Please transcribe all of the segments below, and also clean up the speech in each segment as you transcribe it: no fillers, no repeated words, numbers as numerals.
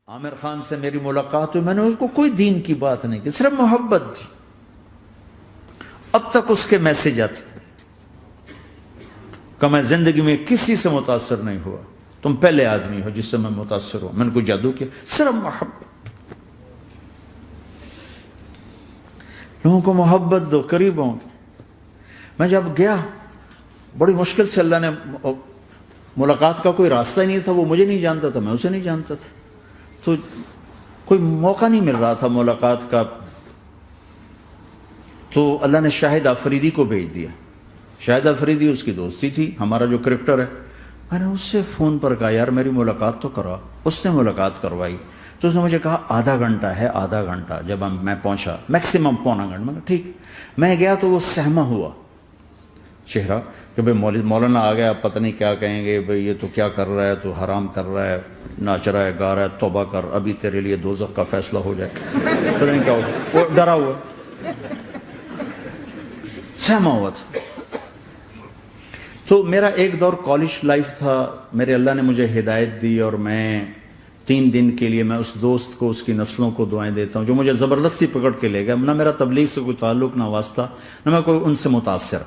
عامر خان سے میری ملاقات ہوئی، میں نے اس کو کوئی دین کی بات نہیں کی، صرف محبت تھی۔ اب تک اس کے میسج آتے کہ میں زندگی میں کسی سے متاثر نہیں ہوا، تم پہلے آدمی ہو جس سے میں متاثر ہوں، میں نے کوئی جادو کیا، صرف محبت۔ لوگوں کو محبت دو، قریب ہوں گے۔ میں جب گیا بڑی مشکل سے اللہ نے، ملاقات کا کوئی راستہ ہی نہیں تھا، وہ مجھے نہیں جانتا تھا، میں اسے نہیں جانتا تھا، تو کوئی موقع نہیں مل رہا تھا ملاقات کا۔ تو اللہ نے شاہد آفریدی کو بھیج دیا۔ شاہد آفریدی اس کی دوستی تھی، ہمارا جو کرکٹر ہے۔ میں نے اس سے فون پر کہا یار میری ملاقات تو کرا، اس نے ملاقات کروائی۔ تو اس نے مجھے کہا آدھا گھنٹہ ہے، آدھا گھنٹہ۔ جب میں پہنچا میکسیمم پونا گھنٹہ، میں کہا ٹھیک۔ میں گیا تو وہ سہما ہوا چہرہ کہ بھئی مولانا آ گیا، پتہ نہیں کیا کہیں گے، بھئی یہ تو کیا کر رہا ہے، تو حرام کر رہا ہے، ناچ رہا ہے، گا رہا ہے، توبہ کر، ابھی تیرے لیے دوزخ کا فیصلہ ہو جائے، پتہ نہیں کیا ہوگا۔ وہ ڈرا ہوا سہما ہوا تھا۔ تو میرا ایک دور کالج لائف تھا، میرے اللہ نے مجھے ہدایت دی، اور میں 3 دن کے لیے میں اس دوست کو، اس کی نسلوں کو دعائیں دیتا ہوں جو مجھے زبردستی پکڑ کے لے گیا۔ نہ میرا تبلیغ سے کوئی تعلق، نہ واسطہ، نہ میں کوئی ان سے متاثر۔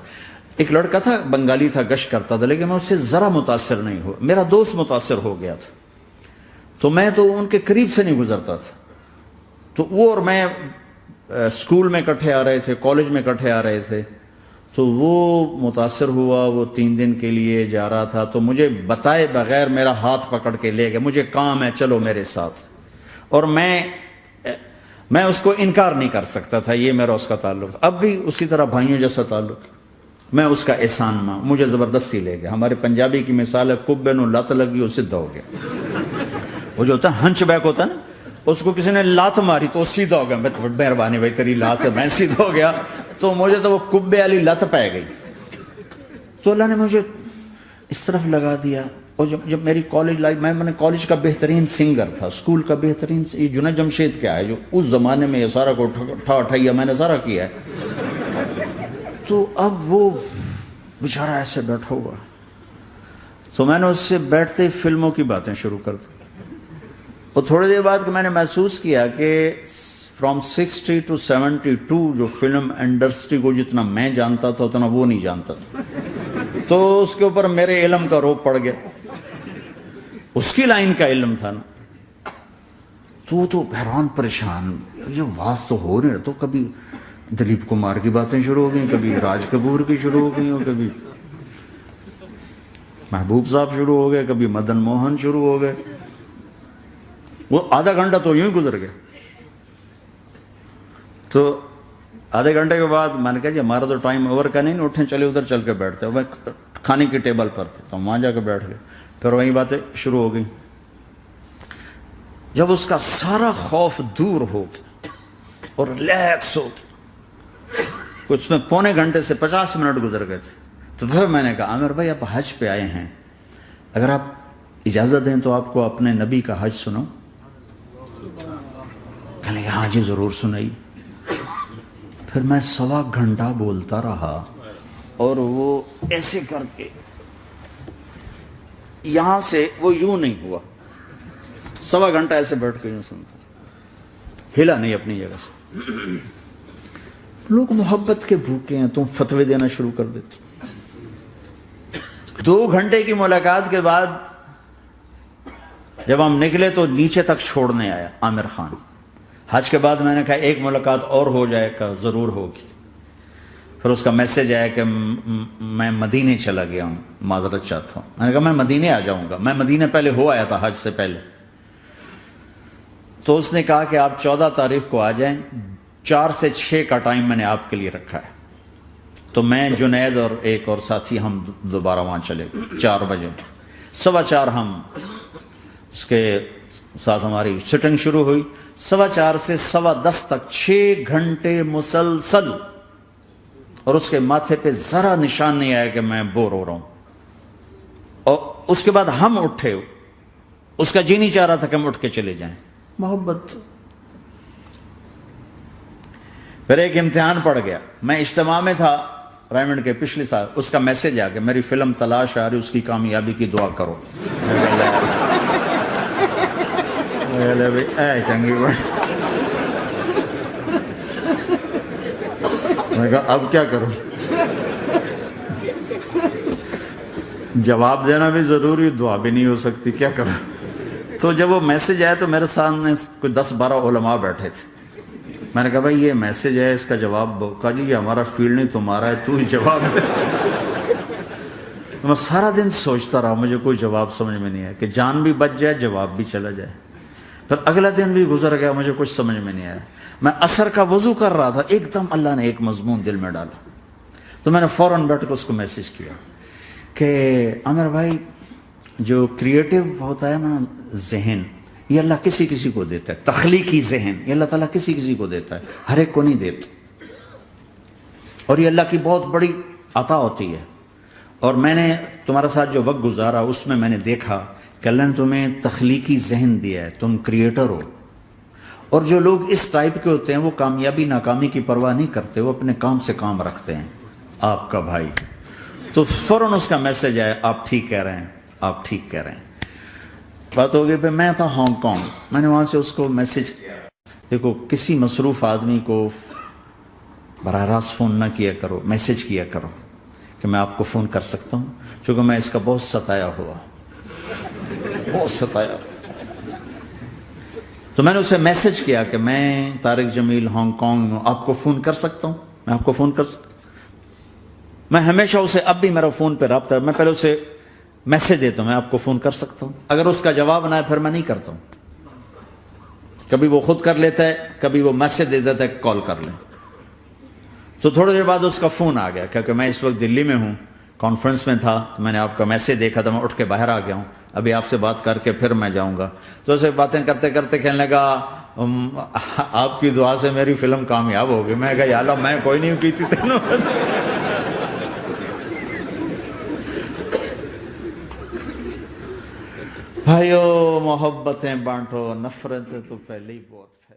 ایک لڑکا تھا، بنگالی تھا، گشت کرتا تھا، لیکن میں اس سے ذرا متاثر نہیں ہوا۔ میرا دوست متاثر ہو گیا تھا، تو میں تو ان کے قریب سے نہیں گزرتا تھا۔ تو وہ اور میں اسکول میں اکٹھے آ رہے تھے، کالج میں اکٹھے آ رہے تھے۔ تو وہ متاثر ہوا، وہ 3 دن کے لیے جا رہا تھا، تو مجھے بتائے بغیر میرا ہاتھ پکڑ کے لے گیا، مجھے کام ہے چلو میرے ساتھ۔ اور میں اس کو انکار نہیں کر سکتا تھا، یہ میرا اس کا تعلق تھا۔ اب بھی اسی طرح بھائیوں جیسا تعلق، میں اس کا احسان ماں، مجھے زبردستی لے گیا۔ ہمارے پنجابی کی مثال ہے، کبے نو لت لگی وہ سیدھا ہو گیا۔ وہ جو ہوتا ہے ہنچ بیک ہوتا ہے نا، اس کو کسی نے لات ماری تو وہ سیدھا ہو گیا۔ مہربانی بھائی تیری لات سے میں سیدھا ہو گیا، تو مجھے تو وہ کبے والی لت پہ گئی۔ تو اللہ نے مجھے اس طرف لگا دیا۔ اور جب میری کالج لائف، میں نے کالج کا بہترین سنگر تھا، اسکول کا بہترین، یہ جنید جمشید کیا ہے جو اس زمانے میں یہ سارا کو اٹھایا میں نے سارا کیا ہے۔ تو اب وہ بیچارہ ایسے بیٹھا ہوا، تو میں نے اس سے بیٹھتے ہی فلموں کی باتیں شروع کر دی۔ اور تھوڑی دیر بعد کہ میں نے محسوس کیا کہ فرام 60 to 72 جو فلم انڈسٹری کو جتنا میں جانتا تھا اتنا وہ نہیں جانتا تھا۔ تو اس کے اوپر میرے علم کا روپ پڑ گیا، اس کی لائن کا علم تھا نا۔ تو حیران پریشان، یہ واز تو ہو نہیں رہا، تو کبھی دلیپ کمار کی باتیں شروع ہو گئیں، کبھی راج کپور کی شروع ہو گئیں، اور کبھی محبوب صاحب شروع ہو گئے، کبھی مدن موہن شروع ہو گئے۔ وہ آدھا گھنٹہ تو یوں ہی گزر گیا۔ تو آدھے گھنٹے کے بعد میں نے کہا جی ہمارا تو ٹائم اوور کا نہیں، اٹھیں چلے ادھر چل کے بیٹھتے ہیں۔ وہ کھانے کی ٹیبل پر تھے تو ہم وہاں جا کے بیٹھ گئے، پھر وہیں باتیں شروع ہو گئیں۔ جب اس کا سارا خوف دور ہو گیا اور ریلیکس ہو گیا، اس میں پونے گھنٹے سے 50 منٹ گزر گئے تھے، تو پھر میں نے کہا عامر بھائی آپ حج پہ آئے ہیں، اگر آپ اجازت دیں تو آپ کو اپنے نبی کا حج سنو۔ کہنے لگے ہاں جی ضرور سنائی۔ پھر میں 1.25 گھنٹہ بولتا رہا، اور وہ ایسے کر کے یہاں سے وہ یوں نہیں ہوا، 1.25 گھنٹہ ایسے بیٹھ کے یوں سنتا، ہلا نہیں اپنی جگہ سے۔ لوگ محبت کے بھوکے ہیں، تم فتوے دینا شروع کر دیتے۔ 2 گھنٹے کی ملاقات کے بعد جب ہم نکلے تو نیچے تک چھوڑنے آیا عامر خان۔ حج کے بعد میں نے کہا ایک ملاقات اور ہو جائے گا، ضرور ہوگی۔ پھر اس کا میسج آیا کہ میں مدینے چلا گیا ہوں، معذرت چاہتا ہوں۔ میں نے کہا میں مدینے آ جاؤں گا، میں مدینے پہلے ہو آیا تھا حج سے پہلے۔ تو اس نے کہا کہ آپ 14 تاریخ کو آ جائیں، 4 سے 6 کا ٹائم میں نے آپ کے لیے رکھا ہے۔ تو میں جنید اور ایک اور ساتھی ہم دوبارہ وہاں چلے گئے 4 بجے، 4:15 ہم اس کے ساتھ ہماری سٹنگ شروع ہوئی۔ 4:15 سے 10:15 تک 6 گھنٹے مسلسل، اور اس کے ماتھے پہ ذرا نشان نہیں آیا کہ میں بور ہو رہا ہوں۔ اور اس کے بعد ہم اٹھے، اس کا جی نہیں چاہ رہا تھا کہ ہم اٹھ کے چلے جائیں، محبت۔ پھر ایک امتحان پڑ گیا، میں اجتماع میں تھا رائمنڈ کے پچھلے سال، اس کا میسج آ گیا میری فلم تلاش آ رہی، اس کی کامیابی کی دعا کرو۔ لے بھائی اے چنگی بڑی. میں نے کہا اب کیا کروں, جواب دینا بھی ضروری, دعا بھی نہیں ہو سکتی, کیا کروں. تو جب وہ میسج آیا تو میرے سامنے کوئی 10-12 علماء بیٹھے تھے. میں نے کہا بھائی یہ میسج ہے, اس کا جواب. کہا جی یہ ہمارا فیلڈ نہیں تمہارا ہے, تو ہی جواب دے. میں سارا دن سوچتا رہا, مجھے کوئی جواب سمجھ میں نہیں آیا کہ جان بھی بچ جائے, جواب بھی چلا جائے. پھر اگلا دن بھی گزر گیا, مجھے کچھ سمجھ میں نہیں آیا. میں عصر کا وضو کر رہا تھا, ایک دم اللہ نے ایک مضمون دل میں ڈالا. تو میں نے فوراً بیٹھ کے اس کو میسج کیا کہ عامر بھائی, جو کریٹو ہوتا ہے نا ذہن, یہ اللہ کسی کسی کو دیتا ہے. تخلیقی ذہن یہ اللہ تعالیٰ کسی کسی کو دیتا ہے, ہر ایک کو نہیں دیتا. اور یہ اللہ کی بہت بڑی عطا ہوتی ہے. اور میں نے تمہارے ساتھ جو وقت گزارا اس میں میں نے دیکھا کہ اللہ نے تمہیں تخلیقی ذہن دیا ہے, تم کریٹر ہو. اور جو لوگ اس ٹائپ کے ہوتے ہیں وہ کامیابی ناکامی کی پرواہ نہیں کرتے, وہ اپنے کام سے کام رکھتے ہیں. آپ کا بھائی تو فوراً اس کا میسج آیا, آپ ٹھیک کہہ رہے ہیں, آپ ٹھیک کہہ رہے ہیں. بات ہو گئی. پہ میں تھا ہانگ کانگ, میں نے وہاں سے اس کو میسج کیا. دیکھو کسی مصروف آدمی کو براہ راست فون نہ کیا کرو, میسج کیا کرو کہ میں آپ کو فون کر سکتا ہوں, چونکہ میں اس کا بہت ستایا ہوا, بہت ستایا. تو میں نے اسے میسج کیا کہ میں طارق جمیل ہانگ کانگ میں آپ کو فون کر سکتا ہوں, میں آپ کو فون کر سکتا ہوں. میں ہمیشہ اسے, اب بھی میرا فون پہ رابطہ ہے, میں پہلے اسے میسج دیتا ہوں میں آپ کو فون کر سکتا ہوں. اگر اس کا جواب نہ ہے پھر میں نہیں کرتا ہوں. کبھی وہ خود کر لیتا ہے, کبھی وہ میسج دے دیتا ہے کال کر لیں. تو تھوڑی دیر بعد اس کا فون آ گیا, کیونکہ میں اس وقت دلی میں ہوں, کانفرنس میں تھا. تو میں نے آپ کا میسج دیکھا تو میں اٹھ کے باہر آ گیا ہوں, ابھی آپ سے بات کر کے پھر میں جاؤں گا. تو اسے باتیں کرتے کرتے کہنے لگا آپ کی دعا سے میری فلم کامیاب ہو گئی. میں کہا یا اللہ میں کوئی نہیں کی تھی تینوں. بھائیو محبتیں بانٹو, نفرتیں تو پہلے ہی بہت